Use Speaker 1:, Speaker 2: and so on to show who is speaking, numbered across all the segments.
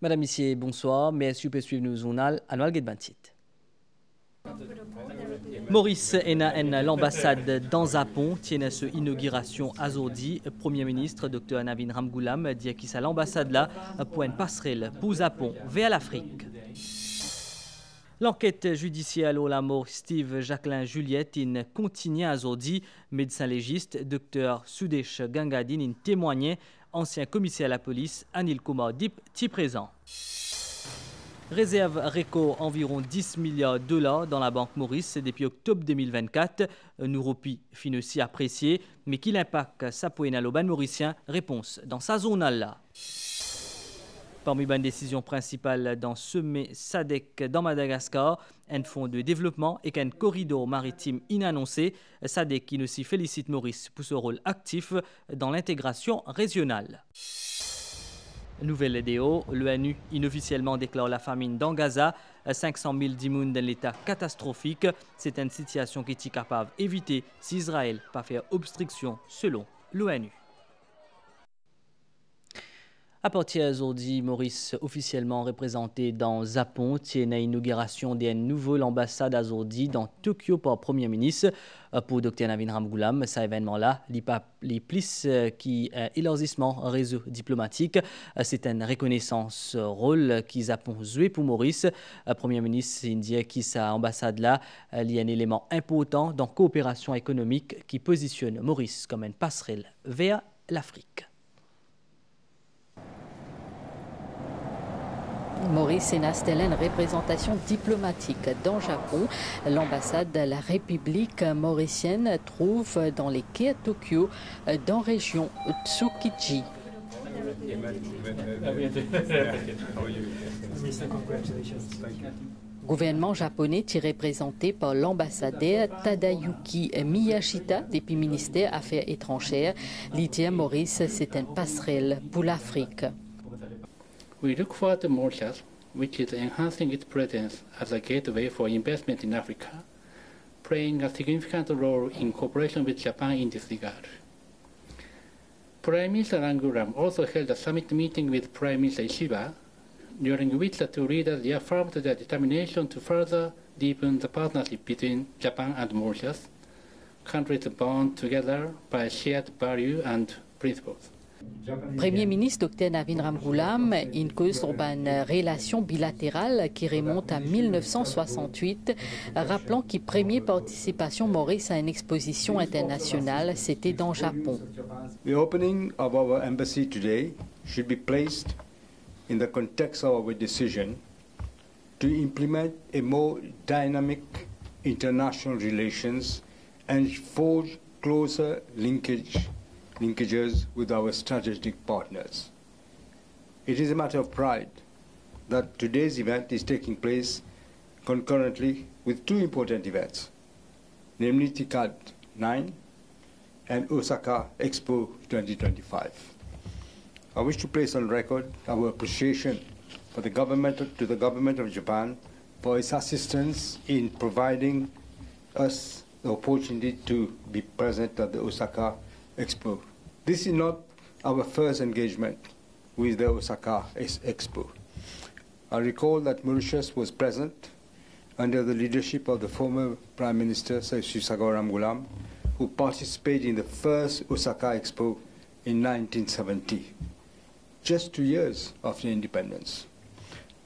Speaker 1: Madame, Messieurs, bonsoir. Merci pour suivre nos journal annuel Gedbantit. Maurice en l'ambassade dans Japon tient sa inauguration aujourd'hui. Premier ministre Dr Navin Ramgoolam dit qu'il a l'ambassade là pour une passerelle pour Japon vers l'Afrique. L'enquête judiciaire à la mort Steve Jacqueline Juliette continue aujourd'hui. Médecin légiste Dr Sudesh Gangadine témoignait. Ancien commissaire à la police Anil Kumar Dip t'y présent. Réserve réco environ 10 milliards de dollars dans la Banque Maurice depuis octobre 2024. Un repli financier apprécié, mais qui l'impact sa poénale au ban mauricien? Réponse dans sa zone là. Parmi les décisions principales dans ce SADC dans Madagascar, un fonds de développement et un corridor maritime inannoncé. SADC qui aussi félicite Maurice pour son rôle actif dans l'intégration régionale. Nouvelle vidéo, l'ONU inofficiellement déclare la famine dans Gaza. 500 000 d'immunes dans l'état catastrophique. C'est une situation qui est capable d'éviter si Israël n'a pas fait obstruction selon l'ONU. À partir d'aujourd'hui, Maurice officiellement représenté dans Japon, tient l'inauguration d'une nouvelle ambassade aujourd'hui dans Tokyo par le Premier ministre. Pour Dr Navin Ramgoolam, cet événement-là, les plus qui élargissement réseau diplomatique, c'est une reconnaissance rôle qui Japon joué pour Maurice. Le Premier ministre indien qui sa ambassade-là, il y a un élément important dans la coopération économique qui positionne Maurice comme une passerelle vers l'Afrique.
Speaker 2: Maurice installe une représentation diplomatique dans le Japon. L'ambassade de la République mauricienne trouve dans les quais à Tokyo, dans la région Tsukiji. Le gouvernement japonais est représenté par l'ambassadeur Tadayuki Miyashita depuis le ministère des Affaires étrangères. L'idée Maurice, c'est une passerelle pour l'Afrique.
Speaker 3: We look forward to Mauritius, which is enhancing its presence as a gateway for investment in Africa, playing a significant role in cooperation with Japan in this regard. Prime Minister Ramgoolam also held a summit meeting with Prime Minister Ishiba, during which the two leaders reaffirmed their determination to further deepen the partnership between Japan and Mauritius, countries bound together by shared values and principles.
Speaker 2: Premier ministre Dr Navin Ramgoolam inclut sur une relation bilatérale qui remonte à 1968, rappelant que la première participation Maurice à une exposition internationale, c'était dans le Japon.
Speaker 4: The opening of our embassy today should be placed in the context of our decision to implement a more dynamic international relations and forge closer linkages with our strategic partners. It is a matter of pride that today's event is taking place concurrently with two important events, namely TICAD 9 and Osaka Expo 2025. I wish to place on record our appreciation to the government of Japan for its assistance in providing us the opportunity to be present at the Osaka Expo. This is not our first engagement with the Osaka Expo. I recall that Mauritius was present under the leadership of the former Prime Minister Sagar Ramgoolam, who participated in the first Osaka Expo in 1970, just 2 years after independence.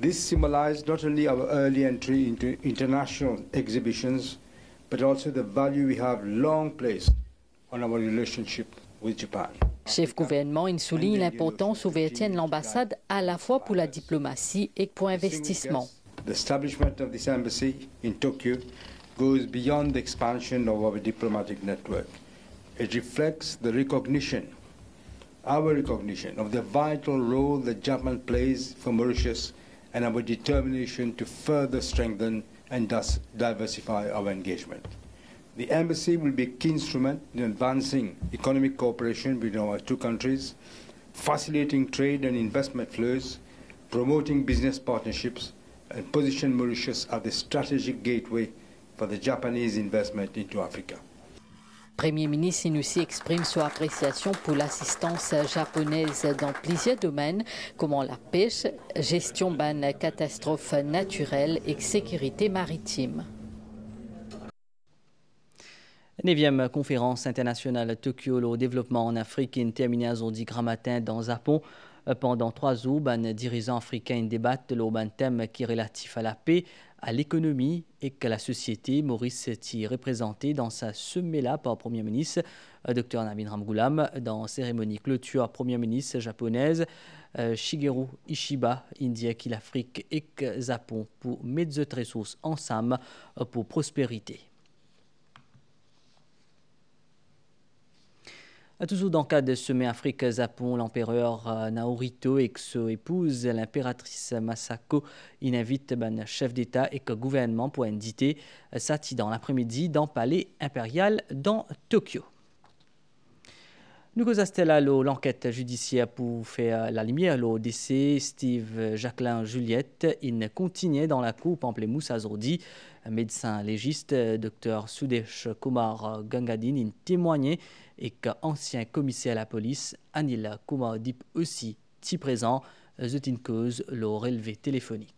Speaker 4: This symbolized not only our early entry into international exhibitions, but also the value we have long placed on our relationship with Japan.
Speaker 2: Chef gouvernement, il souligne l'importance ouverture de l'ambassade à la fois pour la diplomatie et pour l'investissement.
Speaker 4: The establishment of this embassy in Tokyo goes beyond the expansion of our diplomatic network. It reflects the recognition, our recognition of the vital role that Japan plays for Mauritius and our determination to further strengthen and thus diversify our engagement. The embassy will be a key instrument in advancing economic cooperation between our two countries, facilitating trade and investment flows, promoting business partnerships, and position Mauritius as the strategic gateway for the Japanese investment into Africa.
Speaker 2: Premier ministre Sinussi exprime son appréciation pour l'assistance japonaise dans plusieurs domaines, comme la pêche, gestion de catastrophes naturelles et sécurité maritime.
Speaker 1: 9e conférence internationale Tokyo, le développement en Afrique, est terminée aujourd'hui grand matin dans le Japon. Pendant 3 jours, les dirigeants africains débattent le thème qui est relatif à la paix, à l'économie et que la société. Maurice est représenté dans sa sommet-là par le Premier ministre Dr Navin Ramgoolam. Dans la cérémonie clôture, Premier ministre japonaise Shigeru Ishiba indique que l'Afrique et le Japon pour mettre des ressources ensemble pour prospérité. Toujours dans le cadre de sommet Afrique-Japon, l'empereur Naruhito et son épouse, l'impératrice Masako, invite le chef d'État et le gouvernement pour inviter Sati dans l'après-midi dans le palais impérial dans Tokyo. Nous avons l'enquête judiciaire pour faire la lumière au décès Steve Jacqueline Juliette. Il continue dans la cour Pamplemousse aujourd'hui. Médecin légiste, Dr Sudesh Kumar Gangadin, il témoignait et qu'ancien commissaire à la police, Anil Kumar Deep aussi, si présent, c'est une cause le relevé téléphonique.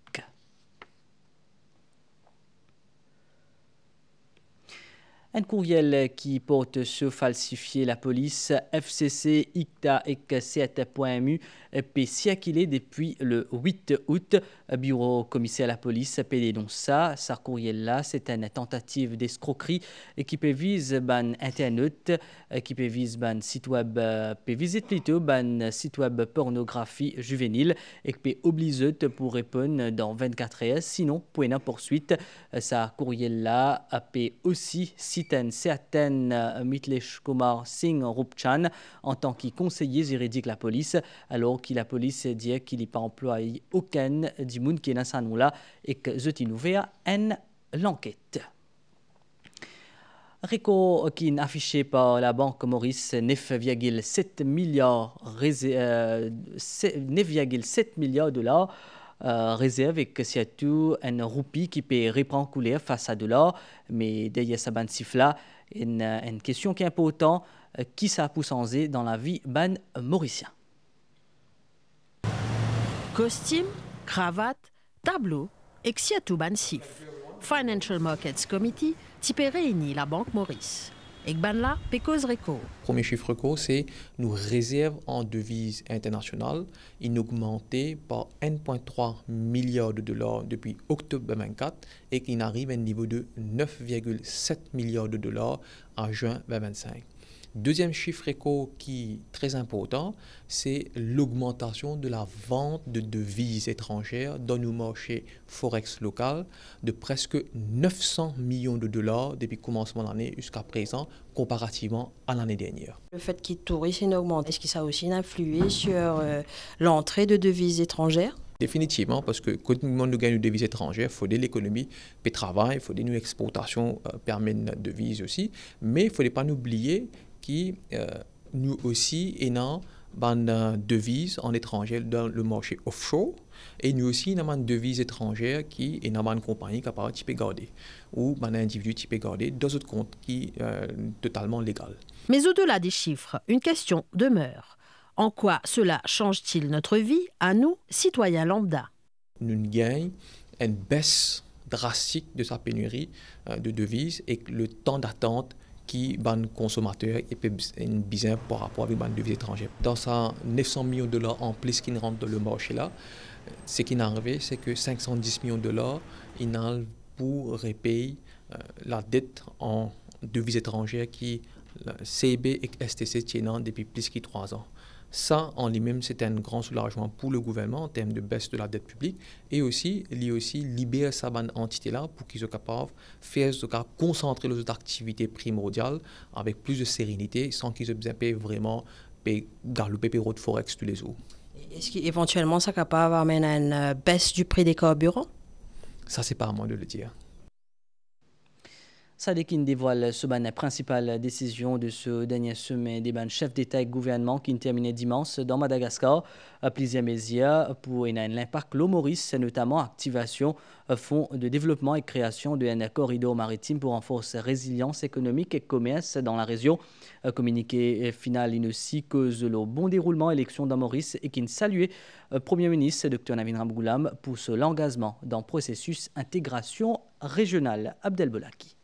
Speaker 1: Un courriel qui porte ce falsifié la police FCC ICTA et C7.mu peut circuler depuis le 8 août. Bureau commissaire à la police peut dénoncer ça. Ce courriel-là, c'est une tentative d'escroquerie qui peut viser Internet, qui peut viser site web, peut visiter plutôt site web pornographie juvénile et qui peut obliger pour répondre dans 24 heures. Sinon, pour une poursuite, ce courriel-là peut aussi citer une certaine Mitlesh Kumar Singh Rupchan en tant que conseiller juridique de la police, alors que la police dit qu'il n'a pas employé aucun du monde qui est dans ce nom-là et que je t'ai ouvert l'enquête. Record qui est affiché par la Banque Maurice 9,7 milliards de dollars réserve et que surtout une roupie qui peut reprendre couleur face à $, mais derrière ce ban chiffre-là, une question qui est importante, qui ça peut changer dans la vie ban mauricien.
Speaker 5: Costume, cravate, tableau, et surtout ban chiffre. Financial Markets Committee type réunit la Banque Maurice. Et ban là, Pécose Reco.
Speaker 6: Premier chiffre record, c'est nos réserves en devises internationales. Ils ont augmenté par 1,3 milliard de dollars depuis octobre 2024 et qu'ils arrivent à un niveau de 9,7 milliards de dollars en juin 2025. Deuxième chiffre record qui est très important, c'est l'augmentation de la vente de devises étrangères dans nos marchés forex local de presque 900 millions de dollars depuis le commencement de l'année jusqu'à présent, comparativement à l'année dernière.
Speaker 7: Le fait qu'il y ait tourisme augmente, est-ce que ça a aussi influé sur l'entrée de devises étrangères?
Speaker 6: Définitivement, parce que quand nous gagnons des devises étrangères, il faut de l'économie, puis travail, il faut de nos exportations permettent de devises aussi, mais il ne faut pas nous oublier qui nous aussi ayons une devise en étranger dans le marché offshore et nous aussi avons une devise étrangère qui est une compagnie qui peut type garder ou un individu type garder dans un compte qui est totalement légal.
Speaker 5: Mais au-delà des chiffres, une question demeure. En quoi cela change-t-il notre vie à nous, citoyens lambda?
Speaker 6: Nous gagnons une baisse drastique de sa pénurie de devises et le temps d'attente qui ban consommateur et peut une bizarre par rapport avec ban devises étrangères. Dans ça 900 millions de dollars en plus qui rentrent dans le marché là, ce qui est arrivé, c'est que 510 millions de dollars ils n'ont pour repayer la dette en devises étrangères qui CB et STC tiennent depuis plus de 3 ans. Ça, en lui-même, c'est un grand soulagement pour le gouvernement en termes de baisse de la dette publique et aussi, libérer sa entité-là pour qu'ils soient capables de concentrer leurs activités primordiales avec plus de sérénité sans qu'ils aient besoin de vraiment galoper les routes forex tous les jours.
Speaker 7: Est-ce qu'éventuellement, ça est capable d'amener à une baisse du prix des carburants?
Speaker 6: Ça, c'est pas à moi de le dire.
Speaker 1: Sadekin dévoile ce ban principale décision de ce dernier sommet des ban chefs d'État et gouvernement qui terminait dimanche dans Madagascar. Plusieurs mesures pour l'impact l'eau Maurice, notamment activation fonds de développement et création d'un corridor maritime pour renforcer résilience économique et commerce dans la région. Communiqué final il aussi cause le bon déroulement élection dans Maurice et qui saluait Premier ministre Dr Navin Ramgoolam pour l'engagement dans le processus intégration régionale. Abdel Bolaki.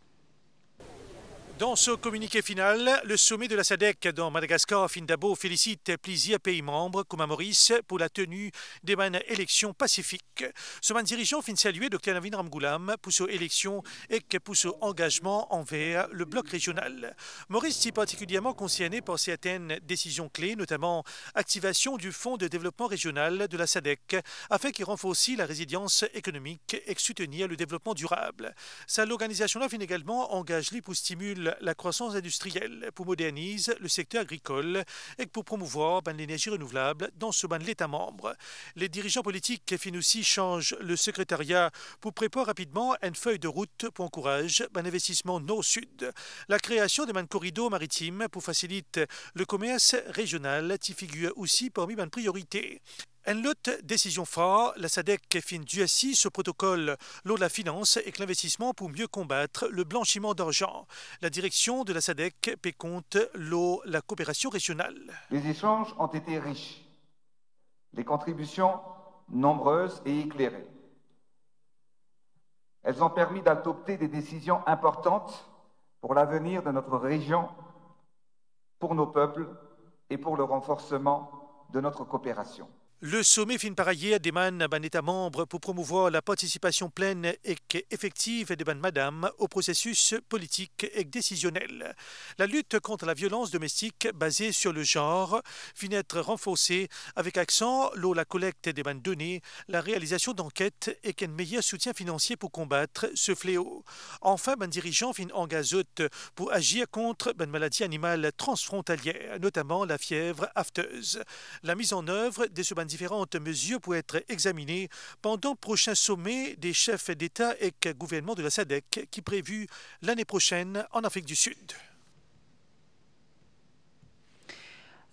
Speaker 8: Dans ce communiqué final, le sommet de la SADC dans Madagascar, Findabo, félicite plusieurs pays membres comme à Maurice pour la tenue des élections pacifiques. Ce dirigeant fin saluer Dr Navin Ramgoolam pour son élection et pour son engagement envers le bloc régional. Maurice est particulièrement concerné par certaines décisions clés, notamment activation du Fonds de développement régional de la SADC, afin qu'il renforce la résilience économique et soutenir le développement durable. L'organisation-là fin également engage pour stimuler la croissance industrielle, pour moderniser le secteur agricole et pour promouvoir l'énergie renouvelable dans ce l'État membre. Les dirigeants politiques fin aussi changent le secrétariat pour préparer rapidement une feuille de route pour encourager l'investissement nord-sud. La création de corridors maritimes pour faciliter le commerce régional qui figure aussi parmi les priorités. Une autre décision phare, la SADC fin du assis ce protocole l'eau de la finance et l'investissement pour mieux combattre le blanchiment d'argent. La direction de la SADC paie compte la coopération régionale.
Speaker 9: Les échanges ont été riches, les contributions nombreuses et éclairées. Elles ont permis d'adopter des décisions importantes pour l'avenir de notre région, pour nos peuples et pour le renforcement de notre coopération.
Speaker 8: Le sommet fin par ailleurs demande à États membres pour promouvoir la participation pleine et effective des madame au processus politique et décisionnel. La lutte contre la violence domestique basée sur le genre finit être renforcée avec accent la collecte des données, la réalisation d'enquêtes et un meilleur soutien financier pour combattre ce fléau. Enfin, dirigeant fin engage pour agir contre maladies animales transfrontalières, notamment la fièvre afteuse. La mise en œuvre de ce différentes mesures pour être examinées pendant le prochain sommet des chefs d'État et gouvernement de la SADC qui est prévu l'année prochaine en Afrique du Sud.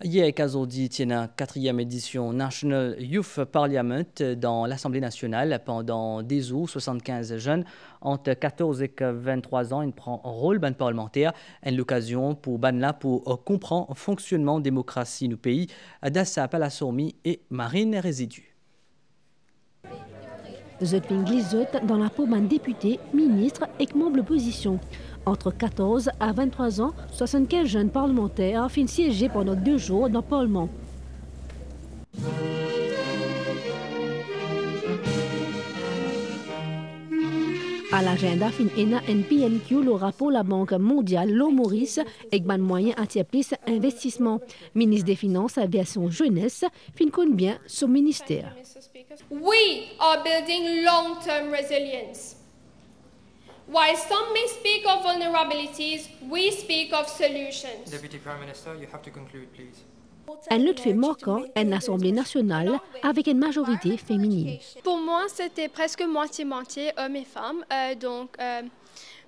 Speaker 1: Hier, aujourd'hui, tient la 4e édition National Youth Parliament dans l'Assemblée nationale. Pendant des jours, 75 jeunes entre 14 et 23 ans, ils prennent rôle ban parlementaire. Une l'occasion pour banla pour comprendre le fonctionnement de la démocratie dans le pays. Dassa Palassourmi et Marine Résidu.
Speaker 10: Zotping Glizot dans la peau d'un député, ministre et membre de l'opposition. Entre 14 à 23 ans, 75 jeunes parlementaires finissent siéger pendant 2 jours dans le Parlement. À l'agenda, fin ena NPMQ le rapport la Banque mondiale, l'eau Maurice, et ban moyen attirer plus investissement. Ministre des Finances, Aviation, Jeunesse, fin connaît bien son ministère.
Speaker 11: We are building long-term resilience. While some may speak of vulnerabilities, we speak of solutions.
Speaker 12: Deputy Prime Minister, you have to conclude, please.
Speaker 10: Un autre fait marquant est l'Assemblée nationale avec une majorité féminine.
Speaker 11: Pour moi, c'était presque moitié-moitié, hommes et femmes. Donc,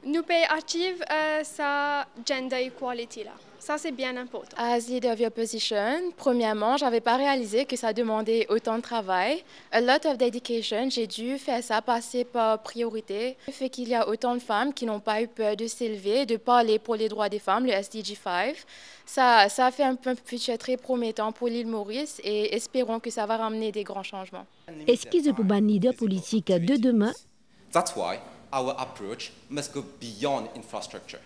Speaker 11: nous pouvons activer sa gender equality là. Ça, c'est bien important.
Speaker 13: As leader of your position, premièrement, je n'avais pas réalisé que ça demandait autant de travail. A lot of dedication. J'ai dû faire ça passer par priorité. Le fait qu'il y a autant de femmes qui n'ont pas eu peur de s'élever, de parler pour les droits des femmes, le SDG 5, ça a fait un futur très promettant pour l'île Maurice et espérons que ça va ramener des grands changements.
Speaker 10: Est-ce qu'ils sont pour un leader politique de demain?
Speaker 14: That's why our approach must go beyond infrastructure.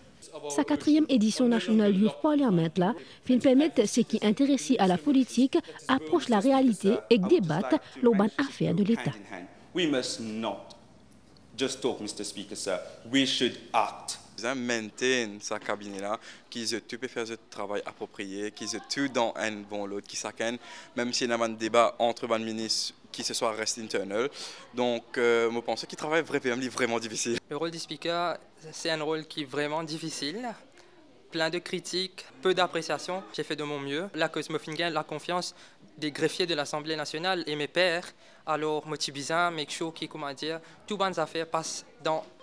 Speaker 10: Sa 4e édition nationale Youth Parliament là, fin permettre ceux qui intéressent à la politique approchent la réalité et débattent les bonnes affaires de l'État.
Speaker 15: We must not just talk, Mr. Speaker, sir. We should act.
Speaker 16: Maintain sa cabinet là, qu'ils aient tout faire ce travail approprié, qu'ils aient tout dans un bon lot, qui s'accèdent, même s'il y a un débat entre les ministres qui se soit resté internal. Donc, je pense qu'il travaille vraiment difficile.
Speaker 12: Le rôle du speaker, c'est un rôle qui est vraiment difficile. Plein de critiques, peu d'appréciation. J'ai fait de mon mieux. La cause me fait la confiance des greffiers de l'Assemblée nationale et mes pairs Alors, moi, bizarre, make sure que, comment dire, toutes les affaires passent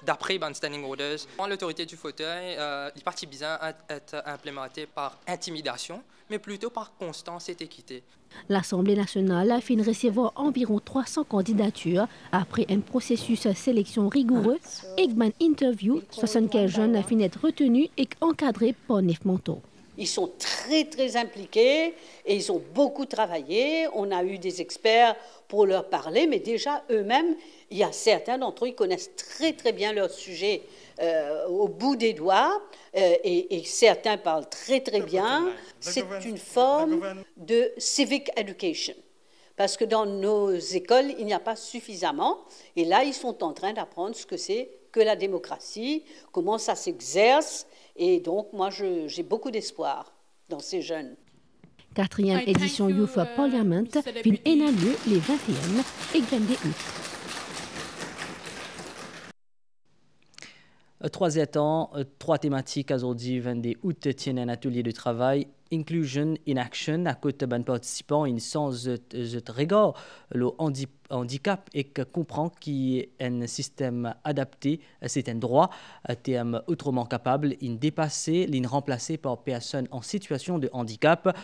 Speaker 12: d'après les standing orders. L'autorité du fauteuil, il parti bizarre être implémenté par intimidation, mais plutôt par constance et équité.
Speaker 10: L'Assemblée nationale a fini recevoir environ 300 candidatures après un processus de sélection rigoureux. Egban Interview, 75 jeunes a fini être retenus et encadrés par 9 mentors.
Speaker 17: Ils sont très impliqués et ils ont beaucoup travaillé. On a eu des experts pour leur parler, mais déjà eux-mêmes, il y a certains d'entre eux qui connaissent très bien leur sujet au bout des doigts et certains parlent très bien. C'est une forme de civic education parce que dans nos écoles, il n'y a pas suffisamment. Et là, ils sont en train d'apprendre ce que c'est que la démocratie, comment ça s'exerce. Et donc, moi, j'ai beaucoup d'espoir dans ces jeunes.
Speaker 10: 4e édition Youth Parliament vient en lieu les 21 et 22 août.
Speaker 1: 3 temps, 3 thématiques aujourd'hui 22 août tiennent un atelier de travail Inclusion in Action à côté de participants in sans regard le handicap et que comprend qu'il un système adapté c'est un droit terme autrement capable in dépasser l'in remplacé par personnes en situation de handicap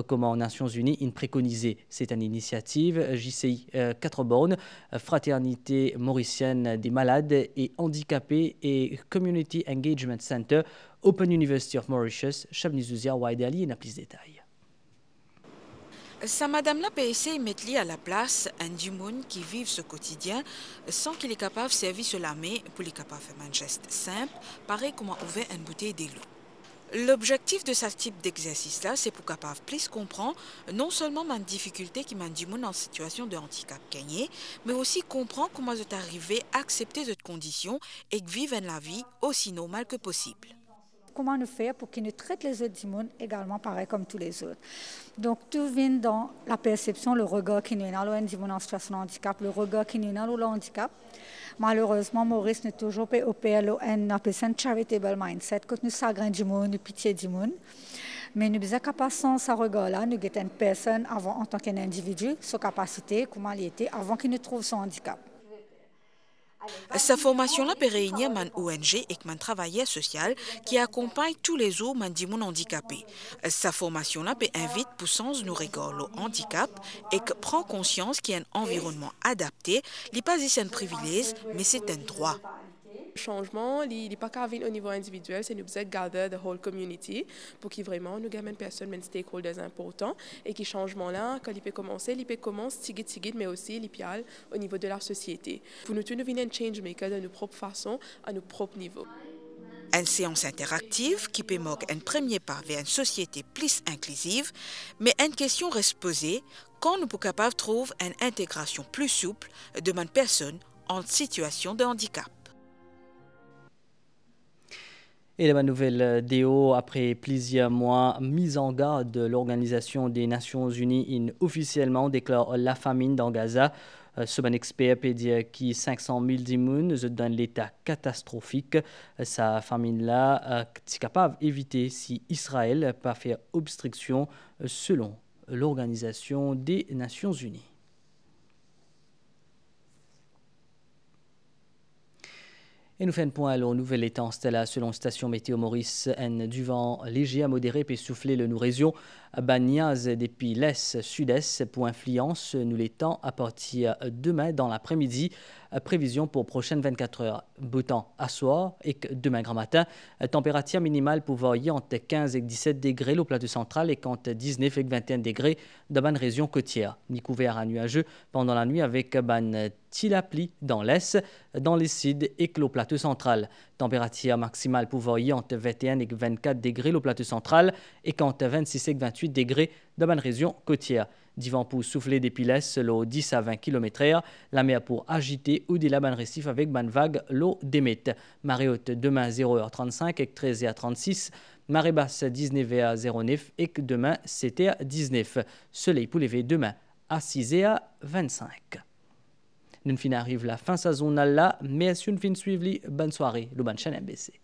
Speaker 1: comme en Nations Unies in préconisé. C'est une initiative JCI 4 bornes Fraternité mauricienne des malades et handicapés et Community Engagement Center Open University of Mauritius, Chabnizuzia Waidali, n'a plus de détails.
Speaker 18: Sa madame-là peut essayer de mettre à la place un du monde qui vit ce quotidien sans qu'il est capable de servir sur la main pour les capable de faire un geste simple, pareil comme ouvrir une bouteille d'eau. L'objectif de ce type d'exercice-là, c'est pour capable plus comprendre non seulement ma difficulté qui m'a du monde en situation de handicap gagné, mais aussi comprendre comment c'est arrivé à accepter cette condition et vivre la vie aussi normale que possible.
Speaker 19: Comment nous faire pour qu'ils nous traitent les autres du monde également pareil comme tous les autres. Donc tout vient dans la perception, le regard qui nous a du monde en situation de handicap, le regard qui nous a le handicap. Malheureusement, Maurice n'a toujours pas opéré un charitable mindset, quand nous s'agrandissons du monde, nous pitié du monde. Mais nous sommes capables sans ce regard-là, nous sommes une personne avant en tant qu'individu, sa capacité, comment elle était, avant qu'il nous trouve son handicap.
Speaker 18: Sa formation-là peut réunir un ONG et un travailleur social qui accompagne tous les autres gens handicapés. Sa formation-là peut inviter pour sens nous regarder le handicap et prend conscience qu'il y a un environnement adapté, ce n'est pas un privilège, mais c'est un droit.
Speaker 20: Le changement, il n'est pas qu'à venir au niveau individuel, c'est nous besoin de garder la whole community pour qu'il vraiment nous gagne une personne, une stakeholders importants et qui changement-là, quand il peut commencer tigit, mais aussi l'IPIAL au niveau de la société. Pour nous tous, nous venons un change maker de nos propres façons, à nos propres niveaux.
Speaker 18: Une séance interactive qui peut marquer un premier pas vers une société plus inclusive, mais une question reste posée quand nous sommes capables de trouver une intégration plus souple de une personne en situation de handicap.
Speaker 1: Et la bonne nouvelle DO, après plusieurs mois mise en garde, l'Organisation des Nations Unies officiellement déclare la famine dans Gaza. Ce bon expert peut dire que 500 000 d'immunes dans l'état catastrophique. Sa famine-là est capable d'éviter si Israël n'a pas fait obstruction selon l'Organisation des Nations Unies. Et nous faisons un point à la nouvelle étang là selon Station Météo Maurice, un du vent léger à modéré peut souffler le nous région Banyaz depuis l'est sud-est pour influence nous les temps à partir demain dans l'après-midi. Prévision pour prochaines 24 heures. Beau temps à soir et demain grand matin. Température minimale pour varier entre 15 et 17 degrés au plateau central et entre 19 et 21 degrés dans la région côtière. Ni couvert à nuageux pendant la nuit avec ban tilapli dans l'est, dans les sides et le plateau central. Température maximale pour varier entre 21 et 24 degrés au plateau central et entre 26 et 28 degrés dans la région côtière. Divan pour souffler des piles, l'eau 10 à 20 km/h. La mer pour agiter ou des laban récifs avec ban vague, l'eau d'émette. Marée haute demain 0h35 et 13h36. Marée basse 19h09 et demain 7h19. Soleil pour lever demain à 6h25. Nous fin arrive la fin saisonnale là, mais si nous fin suivre, bonne soirée, le ban chaîne MBC.